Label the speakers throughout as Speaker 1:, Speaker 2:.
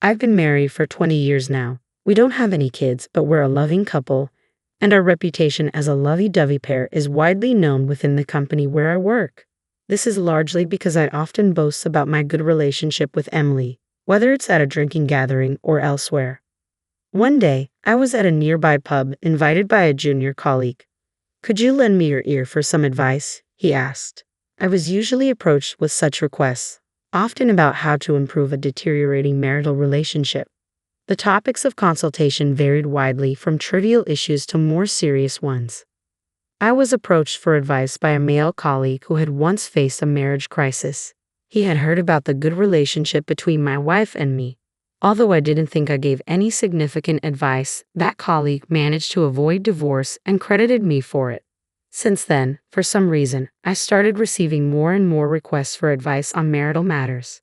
Speaker 1: I've been married for 20 years now. We don't have any kids, but we're a loving couple, and our reputation as a lovey-dovey pair is widely known within the company where I work. This is largely because I often boast about my good relationship with Emily, whether it's at a drinking gathering or elsewhere. One day, I was at a nearby pub invited by a junior colleague. "Could you lend me your ear for some advice?" he asked. I was usually approached with such requests, often about how to improve a deteriorating marital relationship. The topics of consultation varied widely from trivial issues to more serious ones. I was approached for advice by a male colleague who had once faced a marriage crisis. He had heard about the good relationship between my wife and me. Although I didn't think I gave any significant advice, that colleague managed to avoid divorce and credited me for it. Since then, for some reason, I started receiving more and more requests for advice on marital matters.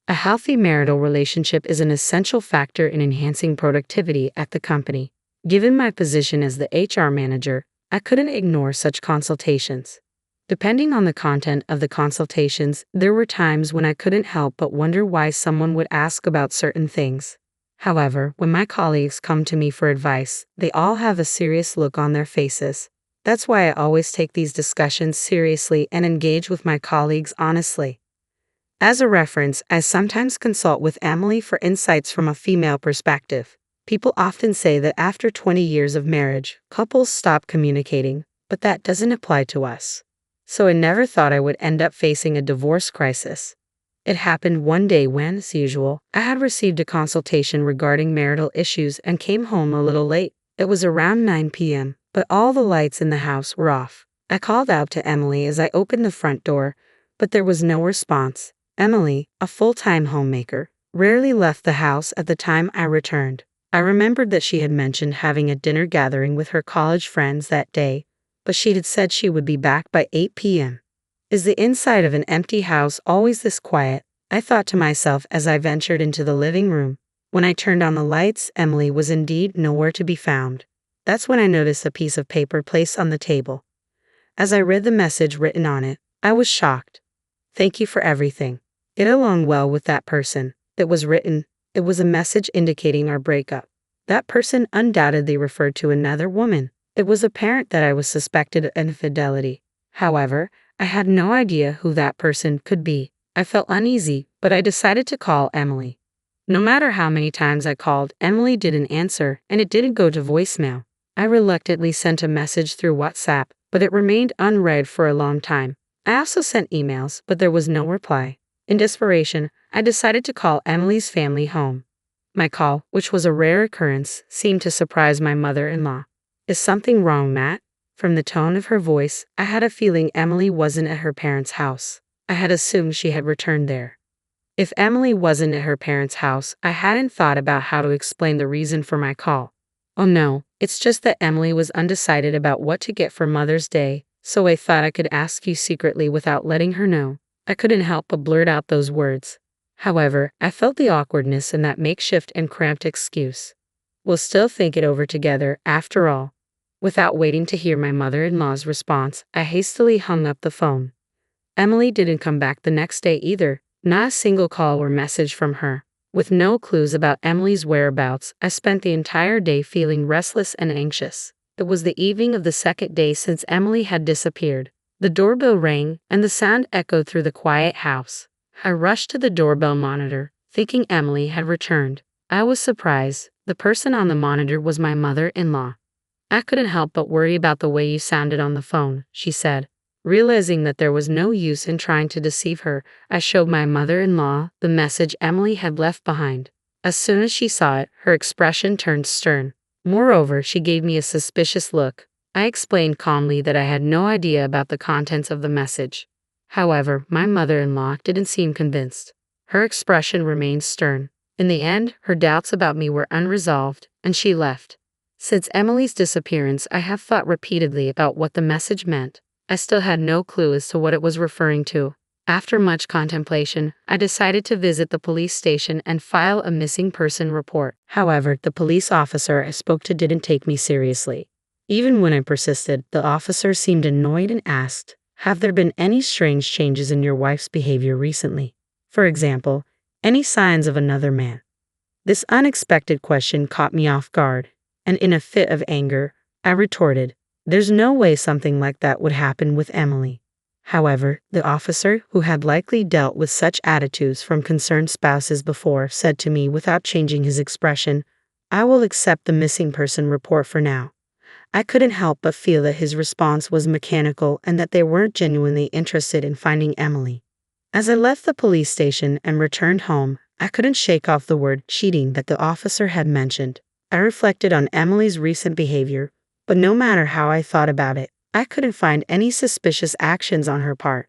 Speaker 1: A healthy marital relationship is an essential factor in enhancing productivity at the company. Given my position as the HR manager, I couldn't ignore such consultations. Depending on the content of the consultations, there were times when I couldn't help but wonder why someone would ask about certain things. However, when my colleagues come to me for advice, they all have a serious look on their faces. That's why I always take these discussions seriously and engage with my colleagues honestly. As a reference, I sometimes consult with Emily for insights from a female perspective. People often say that after 20 years of marriage, couples stop communicating, but that doesn't apply to us. So I never thought I would end up facing a divorce crisis. It happened one day when, as usual, I had received a consultation regarding marital issues and came home a little late. It was around 9 p.m., but all the lights in the house were off. I called out to Emily as I opened the front door, but there was no response. Emily, a full-time homemaker, rarely left the house at the time I returned. I remembered that she had mentioned having a dinner gathering with her college friends that day, but she had said she would be back by 8 p.m. Is the inside of an empty house always this quiet? I thought to myself as I ventured into the living room. When I turned on the lights, Emily was indeed nowhere to be found. That's when I noticed a piece of paper placed on the table. As I read the message written on it, I was shocked. "Thank you for everything. Get along well with that person." It was written. It was a message indicating our breakup. That person undoubtedly referred to another woman. It was apparent that I was suspected of infidelity. However, I had no idea who that person could be. I felt uneasy, but I decided to call Emily. No matter how many times I called, Emily didn't answer, and it didn't go to voicemail. I reluctantly sent a message through WhatsApp, but it remained unread for a long time. I also sent emails, but there was no reply. In desperation, I decided to call Emily's family home. My call, which was a rare occurrence, seemed to surprise my mother-in-law. "Is something wrong, Matt?" From the tone of her voice, I had a feeling Emily wasn't at her parents' house. I had assumed she had returned there. If Emily wasn't at her parents' house, I hadn't thought about how to explain the reason for my call. "Oh no, it's just that Emily was undecided about what to get for Mother's Day, so I thought I could ask you secretly without letting her know." I couldn't help but blurt out those words. However, I felt the awkwardness in that makeshift and cramped excuse. "We'll still think it over together, after all." Without waiting to hear my mother-in-law's response, I hastily hung up the phone. Emily didn't come back the next day either, not a single call or message from her. With no clues about Emily's whereabouts, I spent the entire day feeling restless and anxious. It was the evening of the second day since Emily had disappeared. The doorbell rang, and the sound echoed through the quiet house. I rushed to the doorbell monitor, thinking Emily had returned. I was surprised. The person on the monitor was my mother-in-law. "I couldn't help but worry about the way you sounded on the phone," she said. Realizing that there was no use in trying to deceive her, I showed my mother-in-law the message Emily had left behind. As soon as she saw it, her expression turned stern. Moreover, she gave me a suspicious look. I explained calmly that I had no idea about the contents of the message. However, my mother-in-law didn't seem convinced. Her expression remained stern. In the end, her doubts about me were unresolved, and she left. Since Emily's disappearance, I have thought repeatedly about what the message meant. I still had no clue as to what it was referring to. After much contemplation, I decided to visit the police station and file a missing person report. However, the police officer I spoke to didn't take me seriously. Even when I persisted, the officer seemed annoyed and asked, "Have there been any strange changes in your wife's behavior recently? For example, any signs of another man?" This unexpected question caught me off guard, and in a fit of anger, I retorted, "There's no way something like that would happen with Emily." However, the officer, who had likely dealt with such attitudes from concerned spouses before, said to me without changing his expression, "I will accept the missing person report for now." I couldn't help but feel that his response was mechanical and that they weren't genuinely interested in finding Emily. As I left the police station and returned home, I couldn't shake off the word cheating that the officer had mentioned. I reflected on Emily's recent behavior, but no matter how I thought about it, I couldn't find any suspicious actions on her part.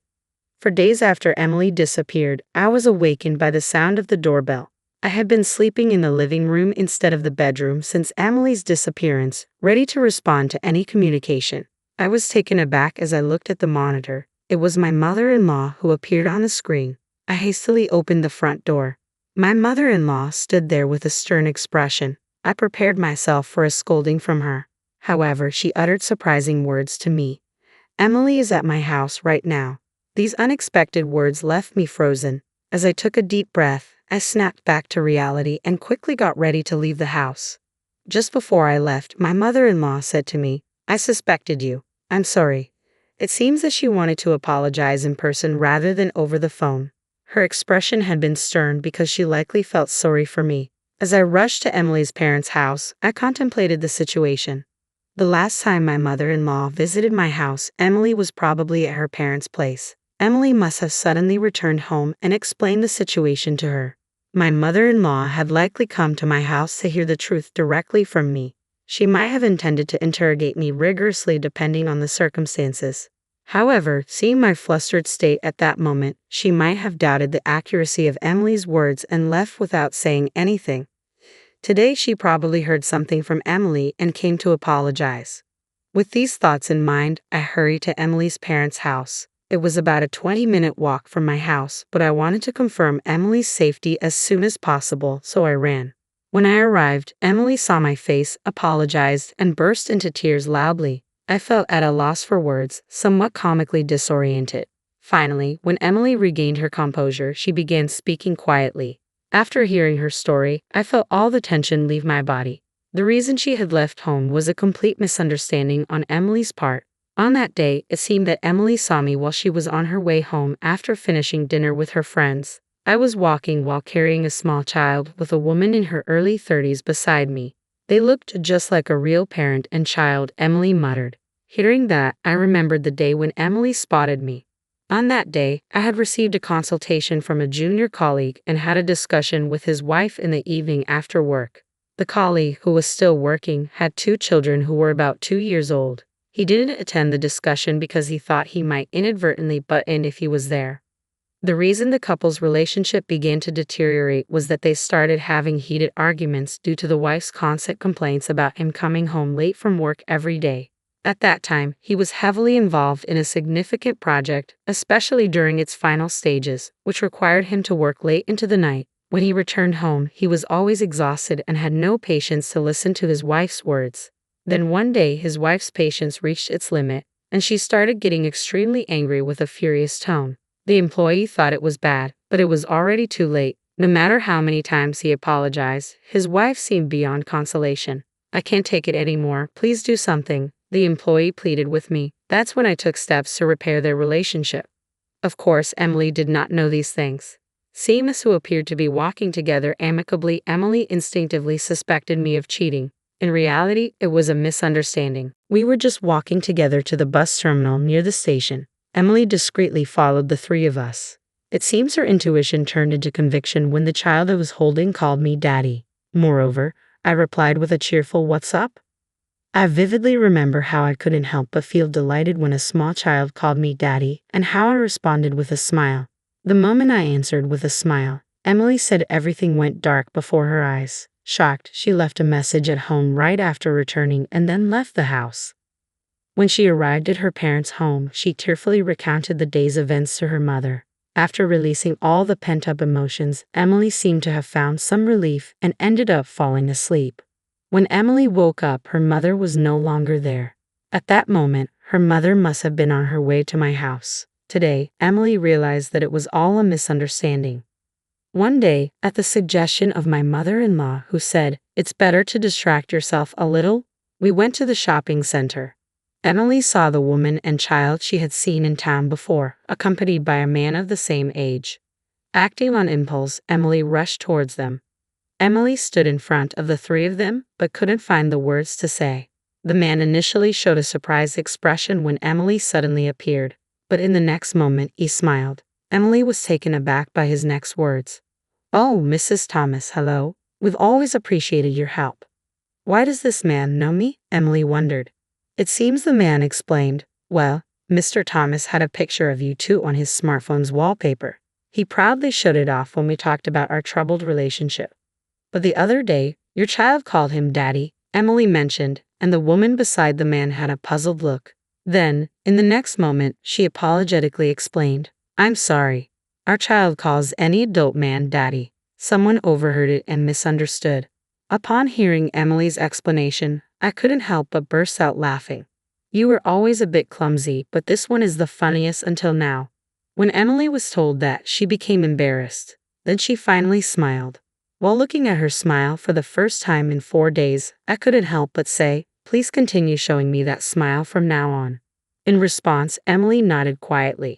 Speaker 1: For days after Emily disappeared, I was awakened by the sound of the doorbell. I had been sleeping in the living room instead of the bedroom since Emily's disappearance, ready to respond to any communication. I was taken aback as I looked at the monitor. It was my mother-in-law who appeared on the screen. I hastily opened the front door. My mother-in-law stood there with a stern expression. I prepared myself for a scolding from her. However, she uttered surprising words to me. "Emily is at my house right now." These unexpected words left me frozen. As I took a deep breath, I snapped back to reality and quickly got ready to leave the house. Just before I left, my mother-in-law said to me, "I suspected you. I'm sorry." It seems that she wanted to apologize in person rather than over the phone. Her expression had been stern because she likely felt sorry for me. As I rushed to Emily's parents' house, I contemplated the situation. The last time my mother-in-law visited my house, Emily was probably at her parents' place. Emily must have suddenly returned home and explained the situation to her. My mother-in-law had likely come to my house to hear the truth directly from me. She might have intended to interrogate me rigorously depending on the circumstances. However, seeing my flustered state at that moment, she might have doubted the accuracy of Emily's words and left without saying anything. Today she probably heard something from Emily and came to apologize. With these thoughts in mind, I hurried to Emily's parents' house. It was about a 20-minute walk from my house, but I wanted to confirm Emily's safety as soon as possible, so I ran. When I arrived, Emily saw my face, apologized, and burst into tears loudly. I felt at a loss for words, somewhat comically disoriented. Finally, when Emily regained her composure, she began speaking quietly. After hearing her story, I felt all the tension leave my body. The reason she had left home was a complete misunderstanding on Emily's part. On that day, it seemed that Emily saw me while she was on her way home after finishing dinner with her friends. I was walking while carrying a small child with a woman in her early 30s beside me. "They looked just like a real parent and child," Emily muttered. Hearing that, I remembered the day when Emily spotted me. On that day, I had received a consultation from a junior colleague and had a discussion with his wife in the evening after work. The colleague, who was still working, had 2 children who were about 2 years old. He didn't attend the discussion because he thought he might inadvertently butt in if he was there. The reason the couple's relationship began to deteriorate was that they started having heated arguments due to the wife's constant complaints about him coming home late from work every day. At that time, he was heavily involved in a significant project, especially during its final stages, which required him to work late into the night. When he returned home, he was always exhausted and had no patience to listen to his wife's words. Then one day, his wife's patience reached its limit, and she started getting extremely angry with a furious tone. The employee thought it was bad, but it was already too late. No matter how many times he apologized, his wife seemed beyond consolation. "I can't take it anymore. Please do something," the employee pleaded with me. That's when I took steps to repair their relationship. Of course, Emily did not know these things. Seeing us who appeared to be walking together amicably, Emily instinctively suspected me of cheating. In reality, it was a misunderstanding. We were just walking together to the bus terminal near the station. Emily discreetly followed the 3 of us. It seems her intuition turned into conviction when the child I was holding called me Daddy. Moreover, I replied with a cheerful "What's up?" I vividly remember how I couldn't help but feel delighted when a small child called me Daddy, and how I responded with a smile. The moment I answered with a smile, Emily said everything went dark before her eyes. Shocked, she left a message at home right after returning and then left the house. When she arrived at her parents' home, she tearfully recounted the day's events to her mother. After releasing all the pent-up emotions, Emily seemed to have found some relief and ended up falling asleep. When Emily woke up, her mother was no longer there. At that moment, her mother must have been on her way to my house. Today, Emily realized that it was all a misunderstanding. One day, at the suggestion of my mother-in-law, who said, "It's better to distract yourself a little," we went to the shopping center. Emily saw the woman and child she had seen in town before, accompanied by a man of the same age. Acting on impulse, Emily rushed towards them. Emily stood in front of the three of them, but couldn't find the words to say. The man initially showed a surprised expression when Emily suddenly appeared, but in the next moment he smiled. Emily was taken aback by his next words. "Oh, Mrs. Thomas, hello. We've always appreciated your help." "Why does this man know me?" Emily wondered. It seems the man explained. "Well, Mr. Thomas had a picture of you two on his smartphone's wallpaper. He proudly showed it off when we talked about our troubled relationship. But the other day, your child called him Daddy," Emily mentioned, and the woman beside the man had a puzzled look. Then, in the next moment, she apologetically explained, "I'm sorry. Our child calls any adult man Daddy." Someone overheard it and misunderstood. Upon hearing Emily's explanation, I couldn't help but burst out laughing. "You were always a bit clumsy, but this one is the funniest until now." When Emily was told that, she became embarrassed. Then she finally smiled. While looking at her smile for the first time in 4 days, I couldn't help but say, "Please continue showing me that smile from now on." In response, Emily nodded quietly.